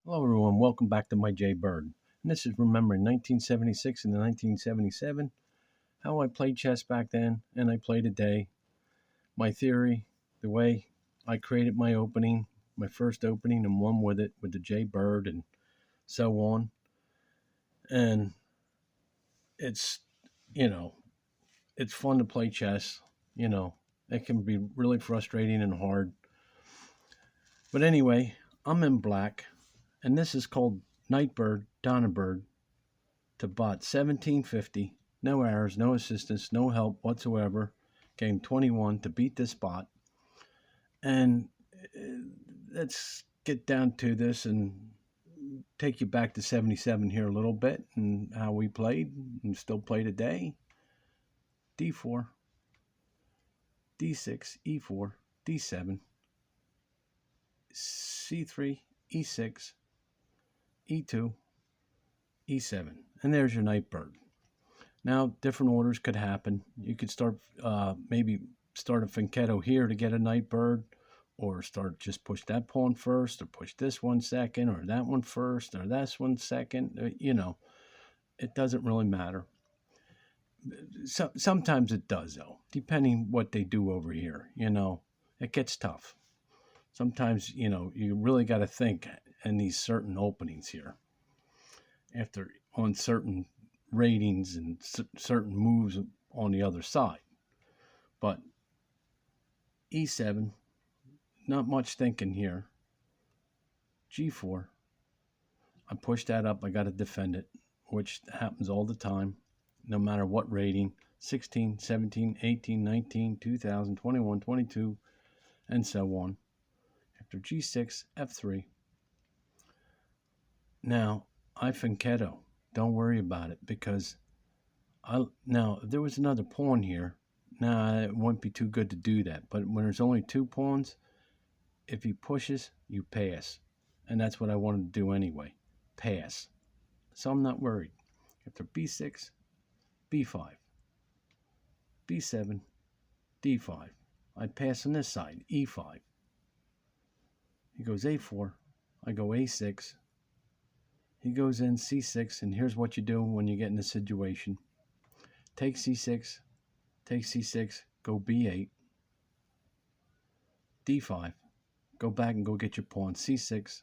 Hello, everyone. Welcome back to my Jay Bird. And this is remembering 1976 and 1977, how I played chess back then, and I played today. My theory, the way I created my opening, my first opening, and won with it with the Jay Bird, and so on. And it's, you know, it's fun to play chess. You know, it can be really frustrating and hard. But anyway, I'm in black, and this is called Nightbird, Donna Bird, to bot 1750. No errors, no assistance, no help whatsoever. Game 21 to beat this bot. And let's get down to this and take you back to 77 here a little bit and how we played and still play today. D4, D6, E4, D7, C3, E6, E2, E7. And there's your Nightbird. Now, different orders could happen. You could start, maybe start a fianchetto here to get a Nightbird, or start just push that pawn first, or push this one second, or that one first, or this one second. It doesn't really matter. Sometimes it does, though, depending what they do over here. It gets tough. Sometimes, you really got to think in these certain openings here. After on certain ratings and certain moves on the other side. But E7, not much thinking here. G4, I push that up, I got to defend it, which happens all the time, no matter what rating, 16, 17, 18, 19, 2000, 21, 22, and so on. After G6, F3. Now, I fianchetto. Don't worry about it, because now, if there was another pawn here, it wouldn't be too good to do that. But when there's only two pawns, if he pushes, you pass. And that's what I wanted to do anyway. Pass. So I'm not worried. After B6, B5, B7, D5. I pass on this side, E5. He goes A4. I go A6. He goes in C6, and here's what you do when you get in this situation. Take C6, take C6, go B8, D5, go back and go get your pawn, C6,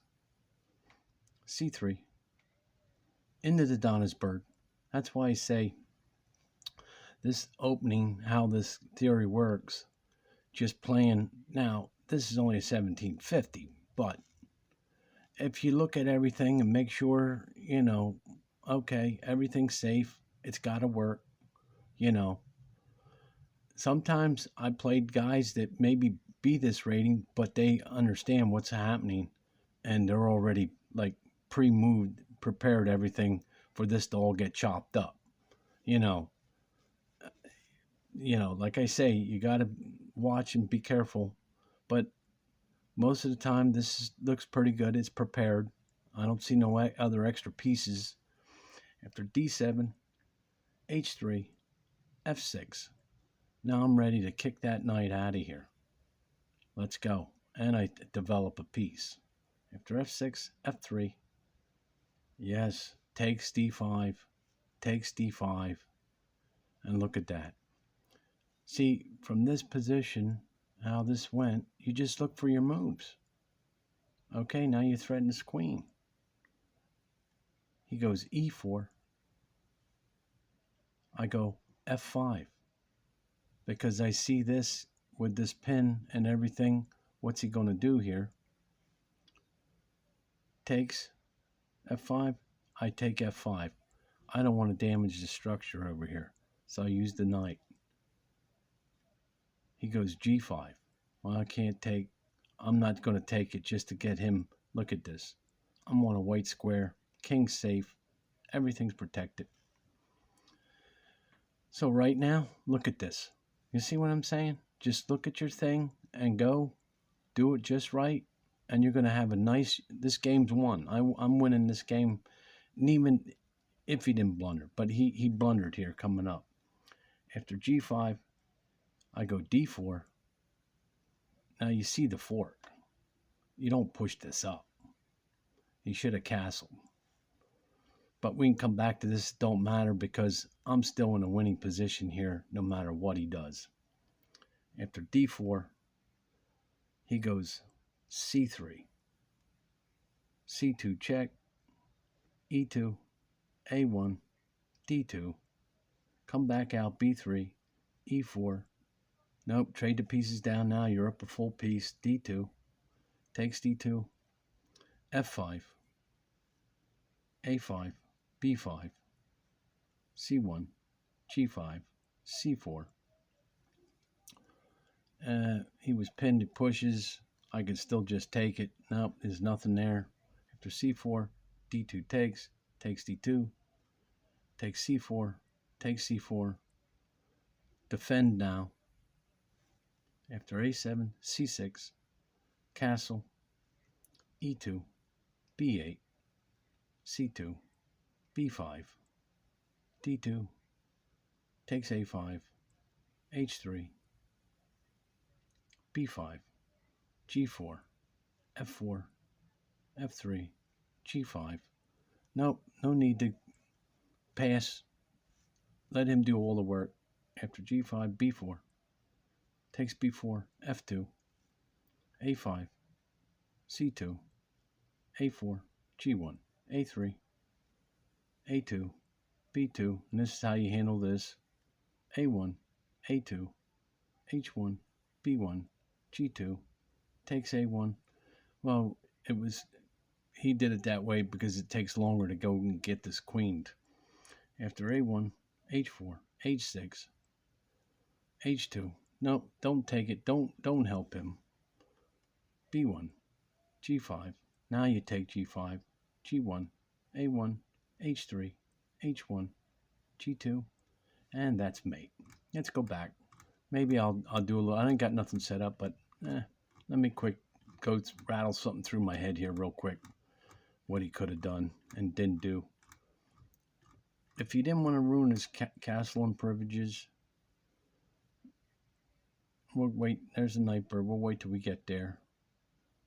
C3, into the Donna's Bird. That's why I say this opening, how this theory works, just playing. Now, this is only a 1750, but if you look at everything and make sure, okay, everything's safe, it's got to work, Sometimes I played guys that maybe be this rating, but they understand what's happening, and they're already like pre-moved, prepared everything for this to all get chopped up. You know, like I say, you got to watch and be careful. But most of the time, looks pretty good. It's prepared. I don't see no other extra pieces. After D7, H3, F6. Now I'm ready to kick that knight out of here. Let's go. And I develop a piece. After F6, F3. Yes, takes D5, takes D5. And look at that. See, from this position, how this went, you just look for your moves. Okay, now you threaten this queen. He goes E4. I go F5. Because I see this with this pin and everything. What's he going to do here? Takes F5. I take F5. I don't want to damage the structure over here. So I use the knight. He goes G5. Well, I'm not going to take it just to get him. Look at this. I'm on a white square. King's safe. Everything's protected. So right now, look at this. You see what I'm saying? Just look at your thing and go. Do it just right. And you're going to have this game's won. I'm winning this game. And even if he didn't blunder. But he blundered here coming up. After G5, I go D4. Now you see the fork. You don't push this up. He should have castled. But we can come back to this. Don't matter because I'm still in a winning position here no matter what he does. After d4, he goes c3, c2 check, e2, a1, d2, come back out b3, e4. Nope, trade the pieces down now. You're up a full piece. d2, takes d2, f5, a5, b5, c1, g5, c4. He was pinned. It pushes. I could still just take it. Nope, there's nothing there. After c4, d2 takes d2, takes c4, takes c4. Defend now. After a7, c6, castle, e2, b8, c2, b5, d2, takes a5, h3, b5, g4, f4, f3, g5. Nope, no need to pass. Let him do all the work. After g5, b4, takes b4, f2, a5, c2, a4, g1, a3, a2, b2, and this is how you handle this. a1, a2, h1, b1, g2, takes a1. Well, he did it that way because it takes longer to go and get this queened. After a1, h4, h6, h2. No, don't take it. Don't help him. b1, g5. Now you take g5, g1, a1, h3, h1, g2, and that's mate. Let's go back. Maybe I'll do a little. I ain't got nothing set up, but let me go rattle something through my head here real quick. What he could have done and didn't do. If he didn't want to ruin his castle and privileges, we'll wait. There's a night bird. We'll wait till we get there.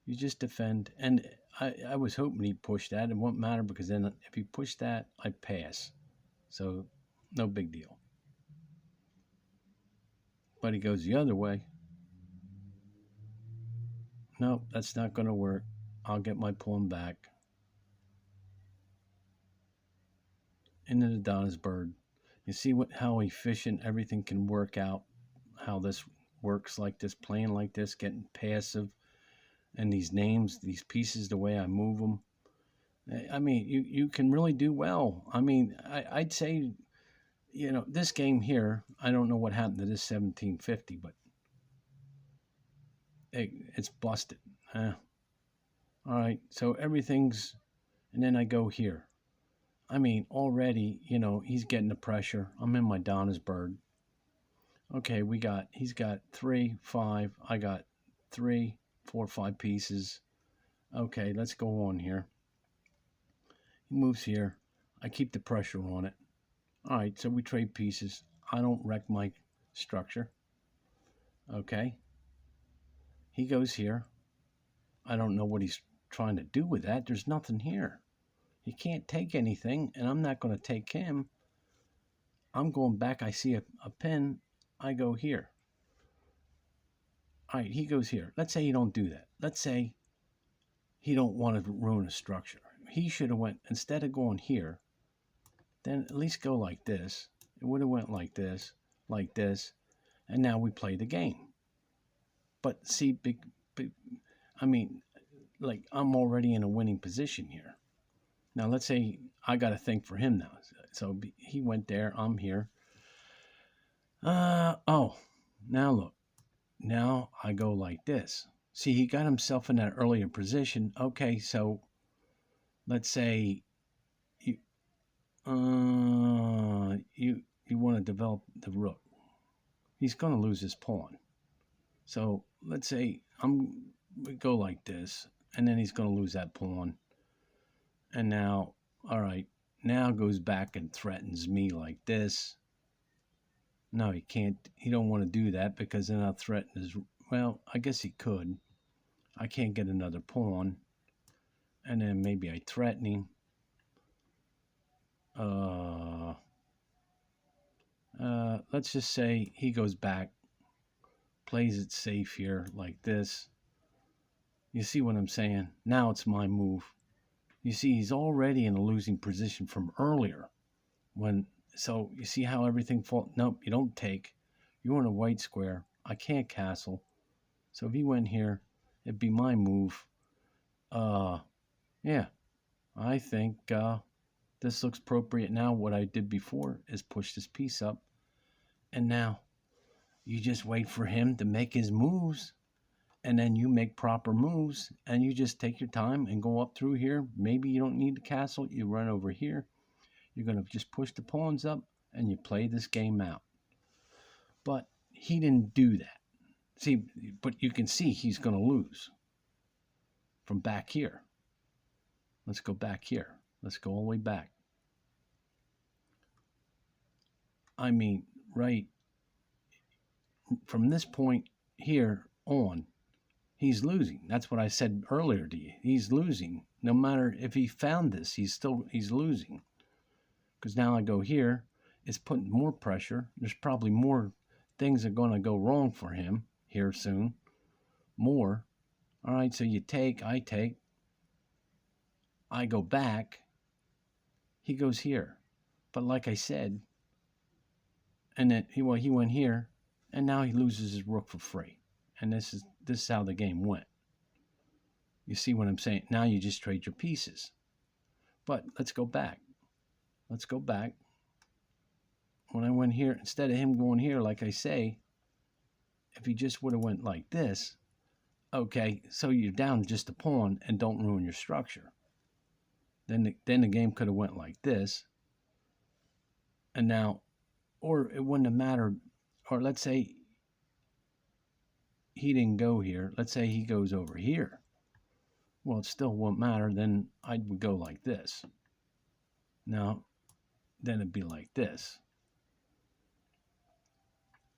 You just defend. And I was hoping he'd push that. It won't matter because then if he pushed that, I pass. So no big deal. But he goes the other way. No, that's not going to work. I'll get my pawn back. Into the Donna's bird. You see how efficient everything can work out, how this works like this, playing like this, getting passive, and these names, these pieces, the way I move them. I mean, you can really do well. I mean, I'd say, this game here, I don't know what happened to this 1750, but it's busted. All right, so everything's, and then I go here. I mean, already, he's getting the pressure. I'm in my Donna's bird. Okay, he's got 3, 5. I got 3, 4, 5 pieces. Okay, let's go on here. He moves here. I keep the pressure on it. All right, so we trade pieces. I don't wreck my structure. Okay. He goes here. I don't know what he's trying to do with that. There's nothing here. He can't take anything, and I'm not going to take him. I'm going back. I see a pin. I go here. All right, he goes here. Let's say he don't do that. Let's say he don't want to ruin a structure. He should have went, instead of going here, then at least go like this. It would have went like this, and now we play the game. But see, I mean, like I'm already in a winning position here. Now, let's say I got to think for him now. So he went there. I'm here. Now look. Now I go like this. See, he got himself in that earlier position. Okay, so let's say you want to develop the rook. He's going to lose his pawn. So let's say we go like this, and then he's going to lose that pawn. And now, all right, now goes back and threatens me like this. No, he can't. He don't want to do that because then I'll threaten his. Well, I guess he could. I can't get another pawn. and then maybe I threaten him. Let's just say he goes back, plays it safe here like this. You see what I'm saying? Now it's my move. You see, he's already in a losing position from earlier. So you see how everything falls. Nope, you don't take. You're in a white square. I can't castle. So if he went here, it'd be my move. Yeah, I think this looks appropriate now. What I did before is push this piece up. And now you just wait for him to make his moves. And then you make proper moves. And you just take your time and go up through here. Maybe you don't need the castle. You run over here. You're going to just push the pawns up. And you play this game out. But he didn't do that. See, but you can see he's going to lose from back here. Let's go back here. Let's go all the way back. I mean, right from this point here on, he's losing. That's what I said earlier to you. He's losing. No matter if he found this, he's losing. Because now I go here, it's putting more pressure. There's probably more things are going to go wrong for him here soon. More. All right, so you take, I take. I go back. He goes here. But like I said, and then he went here, and now he loses his rook for free. And this is how the game went. You see what I'm saying? Now you just trade your pieces. But let's go back. Let's go back. When I went here, instead of him going here, like I say, if he just would have went like this, okay, so you're down just a pawn and don't ruin your structure. Then the game could have went like this. And now, or it wouldn't have mattered. Or let's say he didn't go here. Let's say he goes over here. Well, it still won't matter. Then I would go like this. Now, then it'd be like this.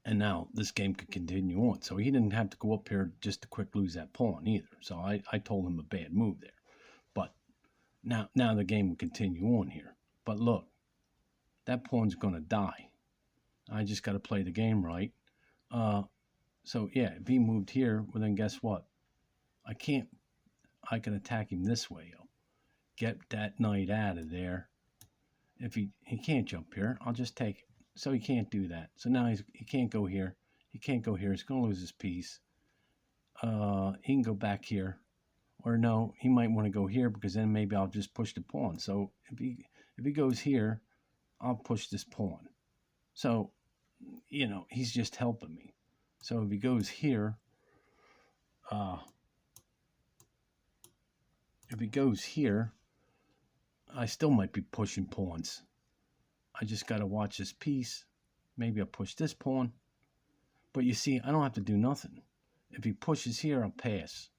And now this game could continue on. So he didn't have to go up here just to quick lose that pawn either. So I told him a bad move there. But now the game will continue on here. But look, that pawn's going to die. I just got to play the game right. So yeah, if he moved here, well then guess what? I can attack him this way. Get that knight out of there. If he can't jump here, I'll just take it. So he can't do that. So now he can't go here. He can't go here. He's going to lose his piece. He can go back here. Or no, he might want to go here because then maybe I'll just push the pawn. So if he goes here, I'll push this pawn. So, you know, he's just helping me. So if he goes here, I still might be pushing pawns. I just got to watch this piece. Maybe I'll push this pawn. But you see, I don't have to do nothing. If he pushes here, I'll pass.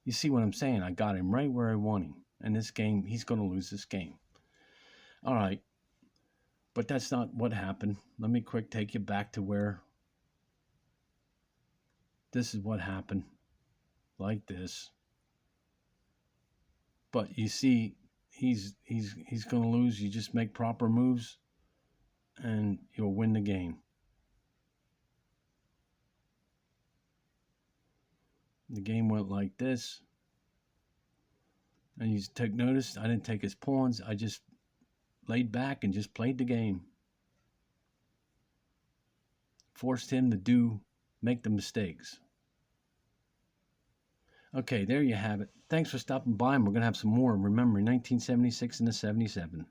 You see what I'm saying? I got him right where I want him. And this game, he's going to lose this game. All right. But that's not what happened. Let me quick take you back to where this is what happened. Like this. But you see, he's going to lose. You just make proper moves and you'll win the game. The game went like this. And you take notice, I didn't take his pawns. I just laid back and just played the game. Forced him to make the mistakes. Okay, there you have it. Thanks for stopping by, and we're going to have some more. Remember, 1976 and the 77.